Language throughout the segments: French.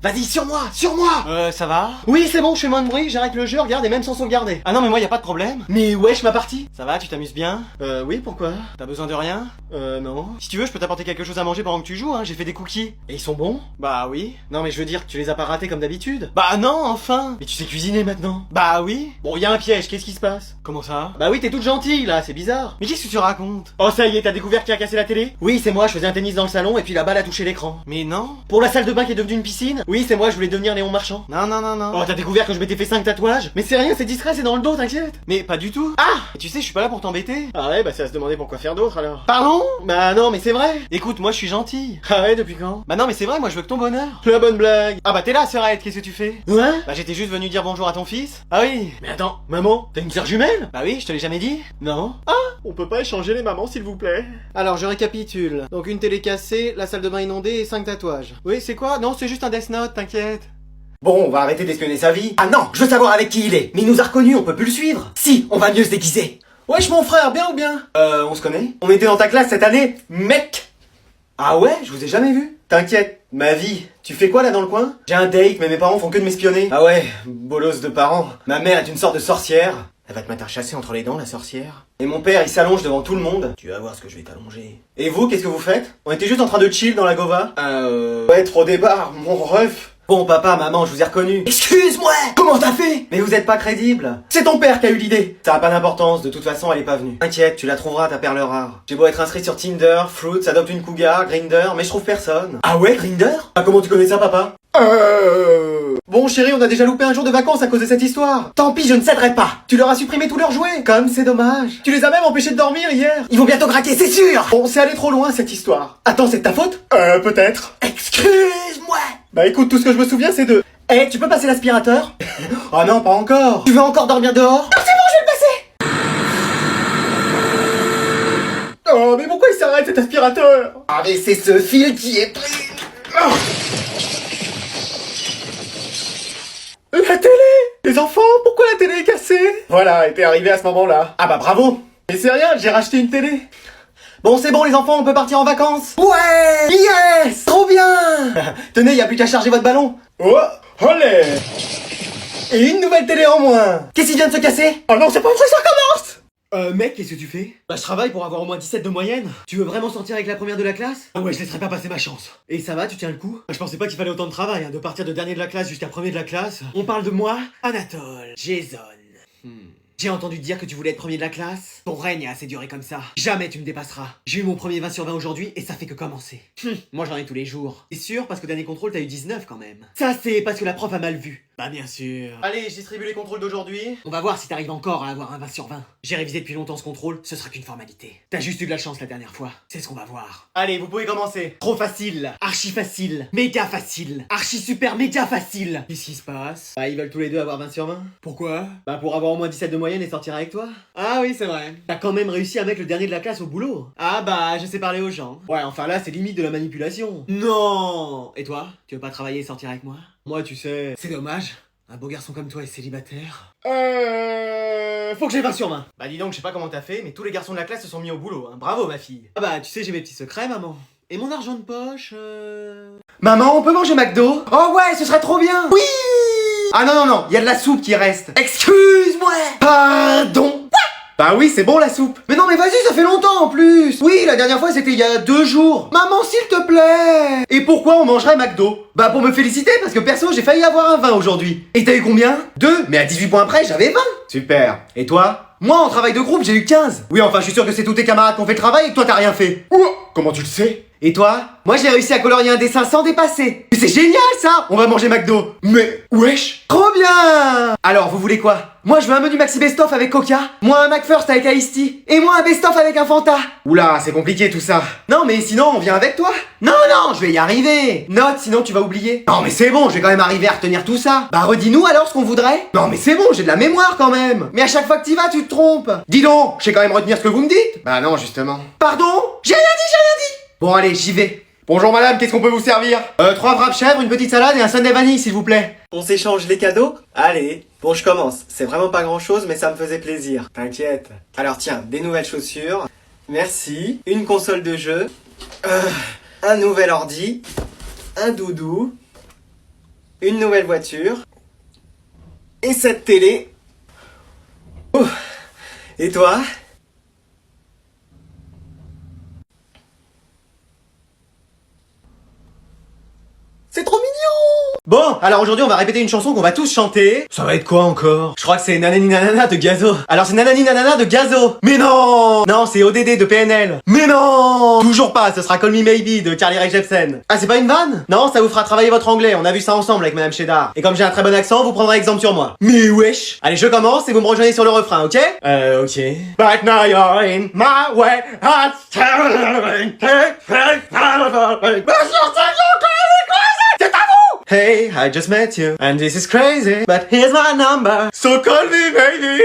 Vas-y, sur moi, sur moi. Ça va? Oui, c'est bon, je fais moins de bruit, j'arrête le jeu, regarde, et même sans sauvegarder. Ah non, mais moi y a pas de problème. Mais wesh, ma partie. Ça va, tu t'amuses bien? Oui, pourquoi? T'as besoin de rien? Non. Si tu veux, je peux t'apporter quelque chose à manger pendant que tu joues, hein, j'ai fait des cookies. Et ils sont bons? Bah oui. Non, mais je veux dire que tu les as pas ratés comme d'habitude. Bah non, enfin. Mais tu sais cuisiner maintenant. Bah oui. Bon, y a un piège, qu'est-ce qui se passe? Comment ça? Bah oui, t'es toute gentille, là, c'est bizarre. Mais qu'est-ce que tu racontes? Oh, ça y est, t'as découvert qui a cassé la télé? Oui, c'est moi, je faisais un tennis dans le salon, et puis la balle a touché l'écran. Mais non. Pour la salle de bain qui est devenue une piscine? Oui, c'est moi, je voulais devenir Léon Marchand. Non, non, non, non. Oh, t'as découvert que je m'étais fait 5 tatouages? Mais c'est rien, c'est discret, c'est dans le dos, t'inquiète. Mais pas du tout. Ah! Et tu sais, je suis pas là pour t'embêter. Ah ouais, bah c'est à se demander pourquoi faire d'autre alors. Pardon? Bah non, mais c'est vrai. Écoute, moi je suis gentil. Ah ouais, depuis quand? Bah non, mais c'est vrai, moi je veux que ton bonheur. La bonne blague. Ah bah t'es là, Sœurette, qu'est-ce que tu fais? Ouais? Bah j'étais juste venu dire bonjour à ton fils. Ah oui. Mais attends, maman, t'as une sœur jumelle? Bah oui, je te l'ai jamais dit. Non. Ah, on peut pas échanger les mamans s'il vous plaît. Alors je récapitule. Donc une télé cassée, la salle de bain inondée et 5 tatouages. Oui, c'est quoi? Non, c'est juste un Death Note, t'inquiète. Bon, on va arrêter d'espionner sa vie. Ah non, je veux savoir avec qui il est. Mais il nous a reconnus, on peut plus le suivre. Si, on va mieux se déguiser. Wesh mon frère, bien ou bien? On se connaît? On était dans ta classe cette année, mec. Ah ouais, je vous ai jamais vu. T'inquiète, ma vie. Tu fais quoi là dans le coin? J'ai un date, mais mes parents font que de m'espionner. Ah ouais, bolos de parents. Ma mère est une sorte de sorcière. Elle va te mettre un chassé entre les dents, la sorcière. Et mon père, il s'allonge devant tout le monde. Tu vas voir ce que je vais t'allonger. Et vous, qu'est-ce que vous faites? On était juste en train de chill dans la gova. Ouais, trop débarre, mon ref. Bon, papa, maman, je vous ai reconnu. Excuse-moi! Comment t'as fait? Mais vous êtes pas crédible. C'est ton père qui a eu l'idée. Ça a pas d'importance, de toute façon, elle est pas venue. T'inquiète, tu la trouveras, ta perle rare. J'ai beau être inscrit sur Tinder, Fruits, Adopte une Cougar, Grindr, mais je trouve personne. Ah ouais, Grindr? Ah, comment tu connais ça, papa? Bon, chérie, on a déjà loupé un jour de vacances à cause de cette histoire. Tant pis, je ne céderai pas. Tu leur as supprimé tous leurs jouets. Comme c'est dommage. Tu les as même empêchés de dormir hier. Ils vont bientôt craquer, c'est sûr. Bon, c'est allé trop loin, cette histoire. Attends, c'est de ta faute? Peut-être. Excuse-moi. Bah écoute, tout ce que je me souviens, c'est de... Eh, tu peux passer l'aspirateur? Oh non, pas encore. Tu veux encore dormir dehors? Non, c'est bon, je vais le passer. Oh, mais pourquoi il s'arrête, cet aspirateur? Ah, mais c'est ce fil qui est pris. Oh. La télé! Les enfants, pourquoi la télé est cassée? Voilà, elle était arrivée à ce moment-là. Ah bah bravo! Mais c'est rien, j'ai racheté une télé. Bon, c'est bon les enfants, on peut partir en vacances. Ouais! Yes! Trop bien! Tenez, y a plus qu'à charger votre ballon. Oh! Olé! Et une nouvelle télé en moins. Qu'est-ce qui vient de se casser? Oh non, c'est pas vrai, ça recommence! Mec, qu'est-ce que tu fais? Bah je travaille pour avoir au moins 17 de moyenne. Tu veux vraiment sortir avec la première de la classe? Ah ouais, je laisserai pas passer ma chance. Et ça va, tu tiens le coup? Je pensais pas qu'il fallait autant de travail, hein, de partir de dernier de la classe jusqu'à premier de la classe. On parle de moi, Anatole, Jason. J'ai entendu dire que tu voulais être premier de la classe. Ton règne a assez duré comme ça. Jamais tu me dépasseras. J'ai eu mon premier 20 sur 20 aujourd'hui et ça fait que commencer. Moi j'en ai tous les jours. C'est sûr parce qu'au dernier contrôle t'as eu 19 quand même. Ça c'est parce que la prof a mal vu. Bah bien sûr. Allez, je distribue les contrôles d'aujourd'hui. On va voir si t'arrives encore à avoir un 20 sur 20. J'ai révisé depuis longtemps ce contrôle, ce sera qu'une formalité. T'as juste eu de la chance la dernière fois. C'est ce qu'on va voir. Allez, vous pouvez commencer. Trop facile. Archi facile. Méga facile. Archi super méga facile. Qu'est-ce qui se passe? Bah ils veulent tous les deux avoir 20 sur 20. Pourquoi? Bah pour avoir au moins 17 de moyenne et sortir avec toi. Ah oui, c'est vrai. T'as quand même réussi à mettre le dernier de la classe au boulot. Ah bah, je sais parler aux gens. Ouais, enfin là, c'est limite de la manipulation. Non. Et toi? Tu veux pas travailler et sortir avec moi? Moi, tu sais... C'est dommage. Un beau garçon comme toi est célibataire. Faut que j'ai 20 sur 20. Bah dis donc, je sais pas comment t'as fait, mais tous les garçons de la classe se sont mis au boulot, hein. Bravo, ma fille. Ah bah, tu sais, j'ai mes petits secrets, maman. Et mon argent de poche, Maman, on peut manger McDo? Oh ouais, ce serait trop bien. Oui. Ah non, non, non, il y a de la soupe qui reste. Excuse-moi. Pardon. Bah oui, c'est bon la soupe. Mais non, mais vas-y, ça fait longtemps en plus. Oui, la dernière fois c'était il y a 2 jours. Maman, s'il te plaît. Et pourquoi on mangerait McDo? Bah pour me féliciter parce que perso, j'ai failli avoir un 20 aujourd'hui. Et t'as eu combien? 2, mais à 18 points près, j'avais 20. Super. Et toi? Moi, en travail de groupe, j'ai eu 15. Oui, enfin, je suis sûr que c'est tous tes camarades qui ont fait le travail et que toi, t'as rien fait. Comment tu le sais? Et toi? Moi, j'ai réussi à colorier un dessin sans dépasser. Mais c'est génial, ça! On va manger McDo. Mais, wesh! Trop bien! Alors, vous voulez quoi? Moi, je veux un menu Maxi Best-of avec Coca. Moi, un McFirst avec Ice Tea. Et moi, un Best-of avec un Fanta. Oula, c'est compliqué tout ça. Non, mais sinon, on vient avec toi? Non, non, je vais y arriver. Note, sinon tu vas oublier. Non, mais c'est bon, je vais quand même arriver à retenir tout ça. Bah, redis-nous alors ce qu'on voudrait. Non, mais c'est bon, j'ai de la mémoire quand même. Mais à chaque fois que t'y vas, tu te trompes. Dis donc, je sais quand même retenir ce que vous me dites. Bah non, justement. Pardon? J'ai rien dit, j'ai rien dit. Bon, allez, j'y vais. Bonjour madame, qu'est-ce qu'on peut vous servir? 3 wraps chèvres, une petite salade et un sundae vanille s'il vous plaît. On s'échange les cadeaux? Allez, bon je commence. C'est vraiment pas grand chose mais ça me faisait plaisir. T'inquiète. Alors tiens, des nouvelles chaussures. Merci. Une console de jeu. Un nouvel ordi. Un doudou. une nouvelle voiture, et cette télé. Oh. Et toi? C'est trop mignon! Bon, alors aujourd'hui on va répéter une chanson qu'on va tous chanter. Ça va être quoi encore? Je crois que c'est Nanani Nanana de Gazo. Alors c'est Nanani Nanana de Gazo. Mais non! Non, c'est ODD de PNL. Mais non! Toujours pas, ce sera Call Me Maybe de Carly Rae Jepsen. Ah, c'est pas une vanne? Non, ça vous fera travailler votre anglais, on a vu ça ensemble avec Madame Cheddar. Et comme j'ai un très bon accent, vous prendrez exemple sur moi. Mais wesh! Allez, je commence et vous me rejoignez sur le refrain, ok? Ok. But now you're in my way. C'est à vous! Hey, I just met you, and this is crazy, but here's my number, so call me baby.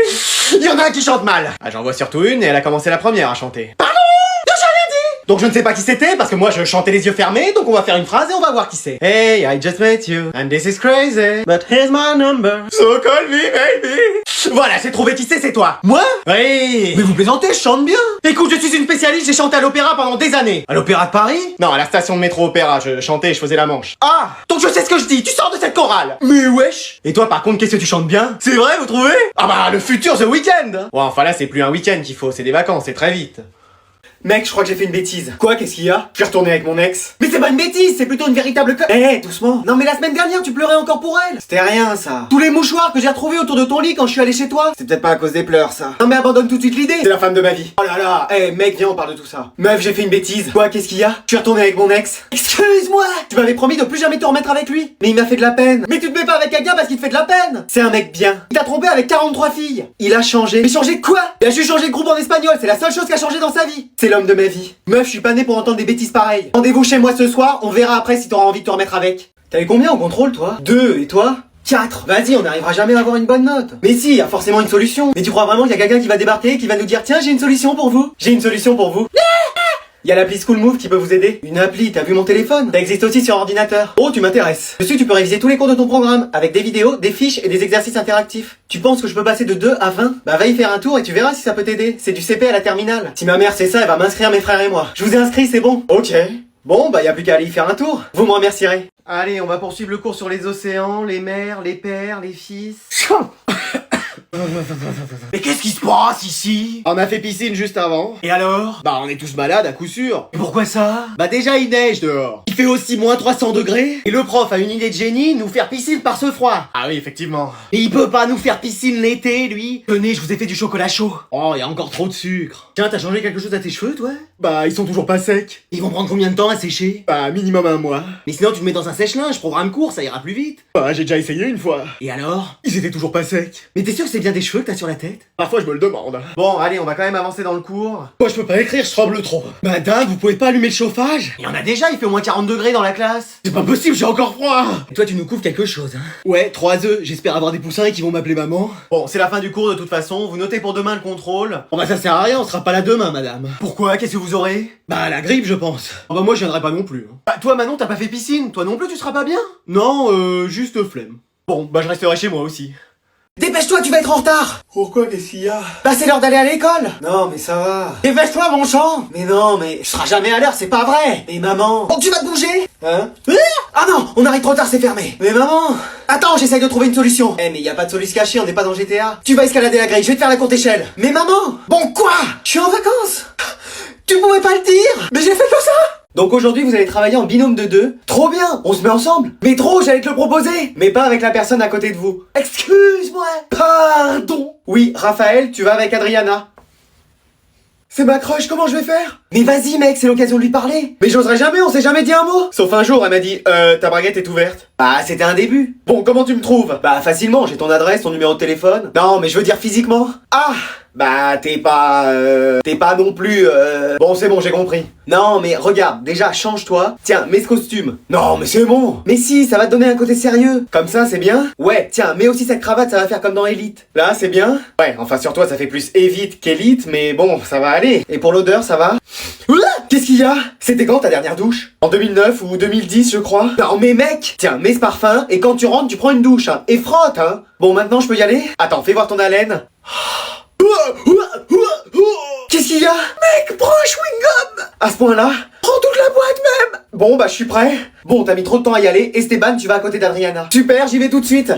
Il y en a un qui chante mal. Ah, j'en vois surtout une et elle a commencé la première à chanter. Pardon? Non, j'ai rien dit. Donc je ne sais pas qui c'était parce que moi je chantais les yeux fermés, donc on va faire une phrase et on va voir qui c'est. Hey, I just met you, and this is crazy, but here's my number, so call me baby. Voilà, j'ai trouvé qui c'est toi. Moi? Oui. Mais vous plaisantez, je chante bien. Écoute, je suis une spécialiste, j'ai chanté à l'opéra pendant des années. À l'opéra de Paris? Non, à la station de métro opéra, je chantais et je faisais la manche. Ah, donc je sais ce que je dis, tu sors de cette chorale. Mais wesh. Et toi par contre, qu'est-ce que tu chantes bien? C'est vrai, vous trouvez? Ah bah, le futur The Weeknd. Ouais, enfin là, c'est plus un week-end qu'il faut, c'est des vacances, c'est très vite. Mec, je crois que j'ai fait une bêtise. Quoi, qu'est-ce qu'il y a? Je suis retourné avec mon ex. Mais c'est pas une bêtise, c'est plutôt une véritable doucement. Non mais la semaine dernière, tu pleurais encore pour elle. C'était rien, ça. Tous les mouchoirs que j'ai retrouvés autour de ton lit quand je suis allé chez toi. C'est peut-être pas à cause des pleurs, ça. Non mais abandonne tout de suite l'idée. C'est la femme de ma vie. Oh là là, mec, viens, on parle de tout ça. Meuf, j'ai fait une bêtise. Quoi, qu'est-ce qu'il y a? Je suis retourné avec mon ex. Excuse-moi. Tu m'avais promis de plus jamais te remettre avec lui. Mais il m'a fait de la peine. Mais tu te mets pas avec quelqu'un parce qu'il te fait de la peine. C'est un mec bien. Il t'a trompé avec 43 filles. Il a changé. Mais changé quoi? Il a juste changé de groupe en espagnol. C'est la seule chose qui a changé dans sa vie. C'est l'homme de ma vie. Meuf, je suis pas né pour entendre des bêtises pareilles. Rendez-vous chez moi ce soir, on verra après si t'auras envie de te remettre avec. T'avais combien au contrôle, toi? 2, et toi? 4. Vas-y, on n'arrivera jamais à avoir une bonne note. Mais si, il y a forcément une solution. Mais tu crois vraiment qu'il y a quelqu'un qui va débarquer et qui va nous dire tiens, j'ai une solution pour vous? J'ai une solution pour vous. Il y a l'appli School Move qui peut vous aider. Une appli, t'as vu mon téléphone? Ça existe aussi sur ordinateur. Oh, tu m'intéresses. Dessus, tu peux réviser tous les cours de ton programme, avec des vidéos, des fiches et des exercices interactifs. Tu penses que je peux passer de 2 à 20? Bah va y faire un tour et tu verras si ça peut t'aider. C'est du CP à la terminale. Si ma mère sait ça, elle va m'inscrire mes frères et moi. Je vous ai inscrit, c'est bon. Ok. Bon, bah y a plus qu'à aller y faire un tour. Vous me remercierez. Allez, on va poursuivre le cours sur les océans, les mers, les pères, les fils. Mais qu'est-ce qui se passe ici? On a fait piscine juste avant. Et alors? Bah on est tous malades à coup sûr. Et pourquoi ça? Bah déjà il neige dehors. Il fait aussi moins 300 degrés. Et le prof a une idée de génie, nous faire piscine par ce froid. Ah oui effectivement. Et il peut pas nous faire piscine l'été lui. Tenez, je vous ai fait du chocolat chaud. Oh, il y a encore trop de sucre. Tiens, t'as changé quelque chose à tes cheveux toi? Bah ils sont toujours pas secs. Ils vont prendre combien de temps à sécher? Bah minimum 1 mois. Mais sinon tu te mets dans un sèche-linge, programme court, ça ira plus vite. Bah j'ai déjà essayé une fois. Et alors? Ils étaient toujours pas secs. Mais t'es sûr que c'est bien des cheveux que t'as sur la tête? Parfois je me le demande. Bon, allez, on va quand même avancer dans le cours. Moi je peux pas écrire, je tremble trop. Madame, vous pouvez pas allumer le chauffage? Il y en a déjà, il fait au moins 40 degrés dans la classe. C'est pas possible, j'ai encore froid. Et toi tu nous couvres quelque chose, hein? Ouais, 3 œufs, j'espère avoir des poussins et qui vont m'appeler maman. Bon, c'est la fin du cours de toute façon, vous notez pour demain le contrôle. Bon bah ça sert à rien, on sera pas là demain, madame. Pourquoi? Qu'est-ce que vous aurez? Bah la grippe je pense. Oh bah moi je viendrai pas non plus. Bah toi Manon, t'as pas fait piscine, toi non plus tu seras pas bien? Non, juste flemme. Bon, bah je resterai chez moi aussi. Dépêche-toi, tu vas être en retard. Pourquoi, qu'est-ce qu'il y a? Bah c'est l'heure d'aller à l'école. Non mais ça va. Dépêche-toi mon champ. Mais non mais je serai jamais à l'heure, c'est pas vrai. Mais maman. Bon tu vas te bouger? Hein? Ah non, on arrive trop tard, c'est fermé. Mais maman. Attends, j'essaye de trouver une solution. Eh mais y a pas de solution cachée, on n'est pas dans GTA. Tu vas escalader la grille, je vais te faire la courte échelle. Mais maman. Bon quoi? Je suis en vacances. Tu pouvais pas le dire. Mais j'ai fait que ça. Donc aujourd'hui vous allez travailler en binôme de 2. Trop bien, on se met ensemble. Mais trop, j'allais te le proposer. Mais pas avec la personne à côté de vous. Excuse-moi. Pardon. Oui, Raphaël, tu vas avec Adriana. C'est ma crush, comment je vais faire? Mais vas-y mec, c'est l'occasion de lui parler. Mais j'oserais jamais, on s'est jamais dit un mot. Sauf un jour, elle m'a dit, ta braguette est ouverte. Bah, c'était un début. Bon, comment tu me trouves? Bah, facilement, j'ai ton adresse, ton numéro de téléphone. Non, mais je veux dire physiquement. Ah! Bah, t'es pas non plus, Bon, c'est bon, j'ai compris. Non, mais regarde, déjà, change-toi. Tiens, mets ce costume. Non, mais c'est bon. Mais si, ça va te donner un côté sérieux. Comme ça, c'est bien? Ouais, tiens, mets aussi cette cravate, ça va faire comme dans Elite. Là, c'est bien? Ouais, enfin, sur toi, ça fait plus Evite qu'Elite, mais bon, ça va aller. Et pour l'odeur, ça va? Qu'est-ce qu'il y a? C'était quand ta dernière douche? En 2009 ou 2010, je crois. Non, mais mec! Tiens, mets ce parfum, et quand tu rentres, tu prends une douche, hein. Et frotte, hein. Bon, maintenant, je peux y aller? Attends, fais voir ton haleine. Qu'est-ce qu'il qu'il y a? Mec, prends un chewing-gum! À ce point-là? Prends toute la boîte même! Bon, bah, je suis prêt. Bon, t'as mis trop de temps à y aller. Esteban, tu vas à côté d'Adriana. Super, j'y vais tout de suite.